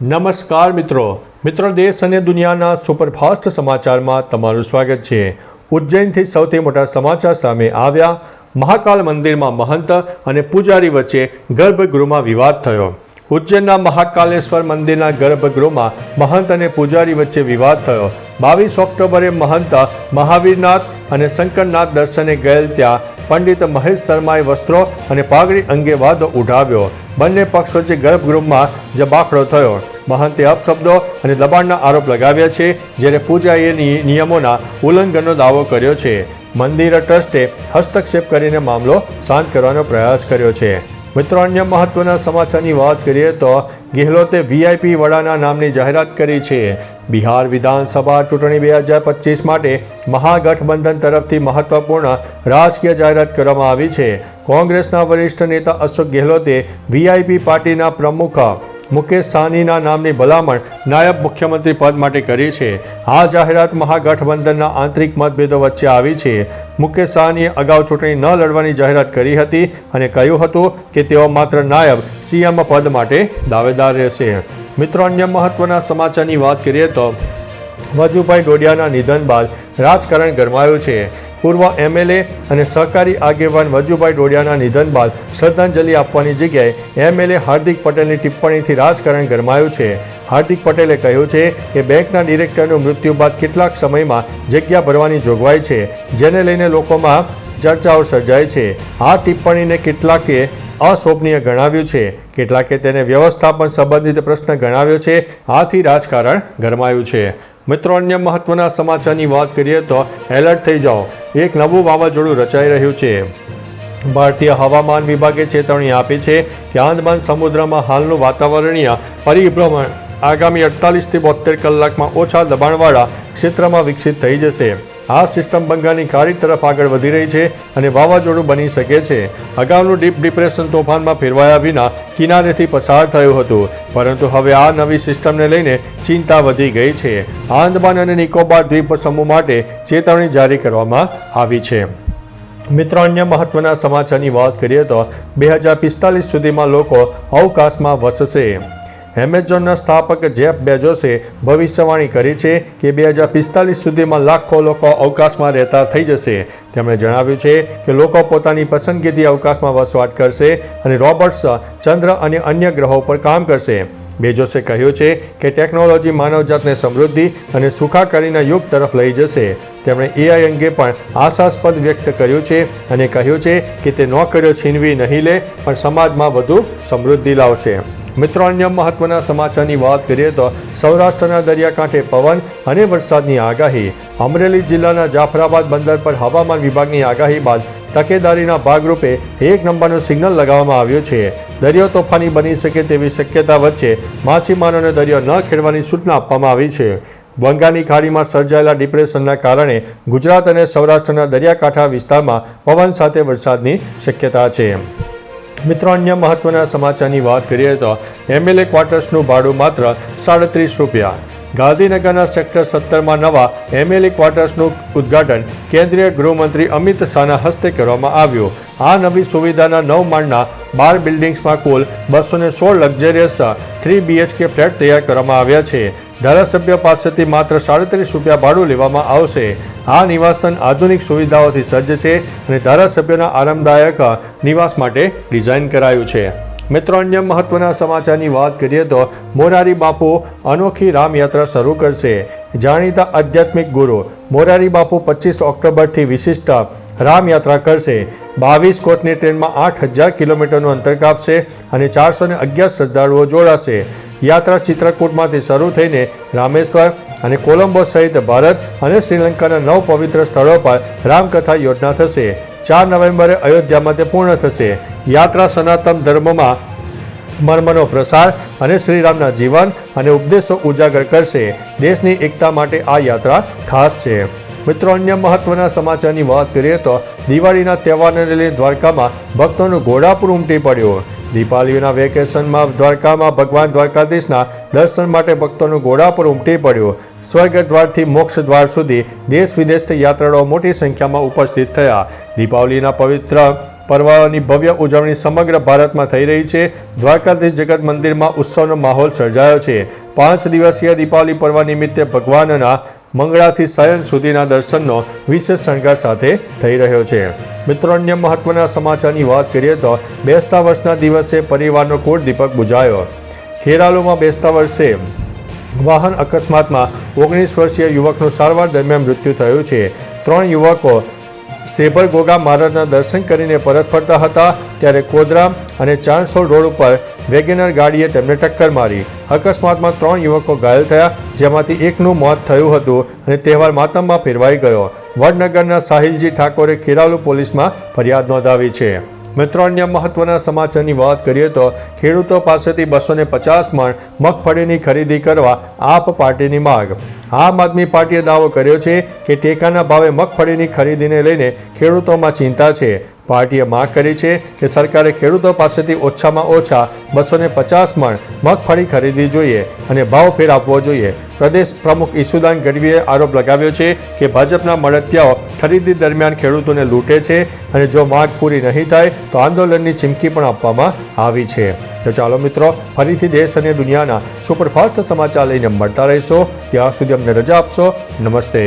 નમસ્કાર મિત્રો દેશ અને દુનિયાના સુપરફાસ્ટ સમાચારમાં તમારું સ્વાગત છે। ઉજ્જૈનથી સૌથી મોટા સમાચાર સામે આવ્યા। મહાકાલ મંદિરમાં મહંત અને પૂજારી વચ્ચે ગર્ભગૃહમાં વિવાદ થયો। ઉજ્જૈનના મહાકાલેશ્વર મંદિરના ગર્ભગૃહમાં મહંત અને પૂજારી વચ્ચે વિવાદ થયો। 22 ઓક્ટોબરે મહંત મહાવીરનાથ અને શંકરનાથ દર્શને ગયેલ ત્યાં પંડિત મહેશ શર્માએ વસ્ત્રો અને પાઘડી અંગે વાદ ઉઠાવ્યો। બંને પક્ષ વચ્ચે ગર્ભગૃહમાં જબાખડો થયો। મહંતે અપશબ્દો અને દબાણના આરોપ લગાવ્યા છે, જ્યારે પૂજારીએ નિયમોના ઉલ્લંઘનનો દાવો કર્યો છે। મંદિર ટ્રસ્ટે હસ્તક્ષેપ કરીને મામલો શાંત કરવાનો પ્રયાસ કર્યો છે। મિત્રો, અન્ય મહત્વના સમાચારની વાત કરીએ તો ગેહલોતે VIP વડાના નામની જાહેરાત કરી છે। બિહાર વિધાનસભા ચૂંટણી 2025 માટે મહાગઠબંધન તરફથી મહત્વપૂર્ણ રાજકીય જાહેરાત કરવામાં આવી છે। કોંગ્રેસના વરિષ્ઠ નેતા અશોક ગેહલોતે VIP પાર્ટીના પ્રમુખ મુકેશ સાહનીના નામની ભલામણ નાયબ મુખ્યમંત્રી પદ માટે કરી છે। આ જાહેરાત મહાગઠબંધનના આંતરિક મતભેદો વચ્ચે આવી છે। મુકેશ સાહનીએ અગાઉ ચૂંટણી ન લડવાની જાહેરાત કરી હતી અને કહ્યું હતું કે તેઓ માત્ર નાયબ CM પદ માટે દાવેદાર રહેશે। મિત્રો, અન્ય મહત્વના સમાચારની વાત કરીએ તો વજુભાઈ ડોડિયાના નિધન બાદ રાજકારણ ગરમાયું છે। પૂર્વ MLA અને સહકારી આગેવાન વજુભાઈ ડોડિયાના નિધન બાદ શ્રદ્ધાંજલિ આપવાની જગ્યાએ MLA હાર્દિક પટેલની ટિપ્પણીથી રાજકારણ ગરમાયું છે। હાર્દિક પટેલે કહ્યું છે કે બેંકના ડિરેક્ટરનું મૃત્યુ બાદ કેટલાક સમયમાં જગ્યા ભરવાની જોગવાઈ છે, જેને લઈને લોકોમાં ચર્ચાઓ સર્જાય છે। આ ટિપ્પણીને કેટલાકે અશોભનીય ગણાવ્યું છે, કેટલાકે તેને વ્યવસ્થાપન સંબંધિત પ્રશ્ન ગણાવ્યો છે। આથી રાજકારણ ગરમાયું છે। મિત્રો, અન્ય મહત્વના સમાચારની વાત કરીએ તો એલર્ટ થઈ જાઓ, એક નવું વાવાઝોડું રચાઈ રહ્યું છે। ભારતીય હવામાન વિભાગે ચેતવણી આપી છે કે આંદમાન સમુદ્રમાં હાલનું વાતાવરણીય પરિભ્રમણ આગામી 48 થી 72 કલાકમાં ઓછા દબાણવાળા ક્ષેત્રમાં વિકસિત થઈ જશે। આ સિસ્ટમ બંગાળની ખાડી તરફ આગળ વધી રહી છે અને વાવાઝોડું બની શકે છે। અગાઉનું ડીપ ડિપ્રેશન તોફાનમાં ફેરવાયા વિના કિનારેથી પસાર થયું હતું, પરંતુ હવે આ નવી સિસ્ટમને લઈને ચિંતા વધી ગઈ છે। આંદમાન અને નિકોબાર દ્વીપ સમૂહ માટે ચેતવણી જારી કરવામાં આવી છે। મિત્રો, અન્ય મહત્વના સમાચારની વાત કરીએ તો 2045 સુધીમાં લોકો અવકાશમાં વસશે। એમેઝોનના સ્થાપક જેફ બેઝોસે ભવિષ્યવાણી કરી છે કે 2045 સુધીમાં લાખો લોકો અવકાશમાં રહેતા થઈ જશે। તેમણે જણાવ્યું છે કે લોકો પોતાની પસંદગીથી અવકાશમાં વસવાટ કરશે અને રોબોટ્સ ચંદ્ર અને અન્ય ગ્રહો પર કામ કરશે। બેઝોસે કહ્યું છે કે ટેકનોલોજી માનવજાતને સમૃદ્ધિ અને સુખાકારીના યુગ તરફ લઈ જશે। તેમણે AI અંગે પણ આશાસ્પદ વ્યક્ત કર્યું છે અને કહ્યું છે કે તે નોકરીઓ છીનવી નહીં લે, પણ સમાજમાં વધુ સમૃદ્ધિ લાવશે। મિત્રો, અન્ય મહત્વના સમાચારની વાત કરીએ તો સૌરાષ્ટ્રના દરિયાકાંઠે પવન અને વરસાદની આગાહી। અમરેલી જિલ્લાના જાફરાબાદ બંદર પર હવામાન વિભાગની આગાહી બાદ તકેદારીના ભાગરૂપે 1 નંબરનું સિગ્નલ લગાવવામાં આવ્યું છે। દરિયો તોફાની બની શકે તેવી શક્યતા વચ્ચે માછીમારોને દરિયો ન ખેડવાની સૂચના આપવામાં આવી છે। બંગાળની ખાડીમાં સર્જાયેલા ડિપ્રેશનના કારણે ગુજરાત અને સૌરાષ્ટ્રના દરિયાકાંઠા વિસ્તારમાં પવન સાથે વરસાદની શક્યતા છે। મિત્રો, અન્ય મહત્વના સમાચારની વાત કરીએ તો MLA ક્વાર્ટર્સનું ભાડું માત્ર ₹37। ગાંધીનગરના સેક્ટર 17માં નવા MLA ક્વાર્ટર્સનું ઉદ્ઘાટન કેન્દ્રીય ગૃહમંત્રી અમિત શાહના હસ્તે કરવામાં આવ્યું। આ નવી સુવિધાના 9 માળના 12 બિલ્ડિંગ્સમાં કુલ 216 લક્ઝરિયસ 3 BHK ફ્લેટ તૈયાર કરવામાં આવ્યા છે। ધારાસભ્ય પાસેથી માત્ર ₹37 ભાડું લેવામાં આવશે। આ નિવાસસ્થાન આધુનિક સુવિધાઓથી સજ્જ છે અને ધારાસભ્યોના આરામદાયક નિવાસ માટે ડિઝાઇન કરાયું છે। મિત્રો, અન્ય મહત્વના સમાચારની વાત કરીએ તો મોરારી બાપુ અનોખી રામયાત્રા શરૂ કરશે। જાણીતા આધ્યાત્મિક ગુરુ મોરારી બાપુ 25 ઓક્ટોબરથી વિશિષ્ટ રામયાત્રા કરશે। 22 કોચની ટ્રેનમાં 8000 કિલોમીટરનું અંતર કાપશે અને 411 શ્રદ્ધાળુઓ જોડાશે। યાત્રા ચિત્રકૂટમાંથી શરૂ થઈને રામેશ્વર અને કોલંબો સહિત ભારત અને શ્રીલંકાના 9 પવિત્ર સ્થળો પર રામકથા યોજના થશે। 4 નવેમ્બરે અયોધ્યામાં તે પૂર્ણ થશે। યાત્રા સનાતન ધર્મમાં મર્મનો પ્રસાર અને શ્રીરામના જીવન અને ઉપદેશો ઉજાગર કરશે। દેશની એકતા માટે આ યાત્રા ખાસ છે। મિત્રો, અન્ય મહત્વના સમાચારની વાત કરીએ તો દિવાળીના તહેવારને લઈને દ્વારકામાં ભક્તોનું ઘોડાપૂર ઉમટી પડ્યું। દીપાવલીના વેકેશનમાં દ્વારકામાં ભગવાન દ્વારકાધીશના દર્શન માટે ભક્તોનું ઘોડા પર ઉમટી પડ્યું. સ્વર્ગ દ્વારથી મોક્ષ દ્વાર સુધી દેશ વિદેશથી યાત્રાળુઓ મોટી સંખ્યામાં ઉપસ્થિત થયા. દીપાવલીના પવિત્ર પર્વની ભવ્ય ઉજવણી સમગ્ર ભારતમાં થઈ રહી છે. દ્વારકાધીશ જગત મંદિરમાં ઉત્સવનો માહોલ સર્જાયો છે. 5 દિવસીય દીપાવલી પર્વ નિમિત્તે ભગવાનના મંગળાથી શયન સુધીના દર્શનનો વિશેષ શણગાર સાથે થઈ રહ્યો છે. મિત્રો, અન્ય મહત્વના સમાચારની વાત કરીએ તો બેસતા વર્ષના દિવસે પરિવારનો કુળ દીપક બુઝાયો. ખેરાલુમાં બેસતા વર્ષે વાહન અકસ્માતમાં 19 વર્ષીય યુવકનું સારવાર દરમિયાન મૃત્યુ થયું છે. 3 યુવકો સેબર ગોગા મહારાજના દર્શન કરીને પરત ફરતા હતા ત્યારે કોદરા અને ચાણસોલ રોડ ઉપર વેગેનર ગાડીએ તેમને ટક્કર મારી. અકસ્માતમાં 3 યુવકો ઘાયલ થયા, જેમાંથી એકનું મોત થયું હતું અને તહેવાર માતમમાં ફેરવાઈ ગયો. વડનગરના સાહિલજી ઠાકોરે ખેરાલુ પોલીસમાં ફરિયાદ નોંધાવી છે. મિત્રો, અન્ય મહત્વના સમાચારની વાત કરીએ તો ખેડૂતો પાસેથી 250 મણ મગફળીની ખરીદી કરવા આપ પાર્ટીની માંગ. આમ આદમી પાર્ટીએ દાવો કર્યો છે કે ટેકાના ભાવે મગફળીની ખરીદીને લઈને ખેડૂતોમાં ચિંતા છે. પાર્ટીએ માંગ કરી છે કે સરકારે ખેડૂતો પાસેથી ઓછામાં ઓછા 250 મણ મગફળી ખરીદવી જોઈએ અને ભાવ ફેર આપવો જોઈએ. પ્રદેશ પ્રમુખ ઈસુદાન ગઢવીએ આરોપ લગાવ્યો છે કે ભાજપના મળતિયાઓ ખરીદી દરમિયાન ખેડૂતોને લૂંટે છે અને જો માંગ પૂરી નહીં થાય તો આંદોલનની ચીમકી પણ આપવામાં આવી છે. તો ચાલો મિત્રો, ફરીથી દેશ અને દુનિયાના સુપરફાસ્ટ સમાચાર લઈને મળતા રહીશો. ત્યાં સુધી અમને રજા આપશો. નમસ્તે.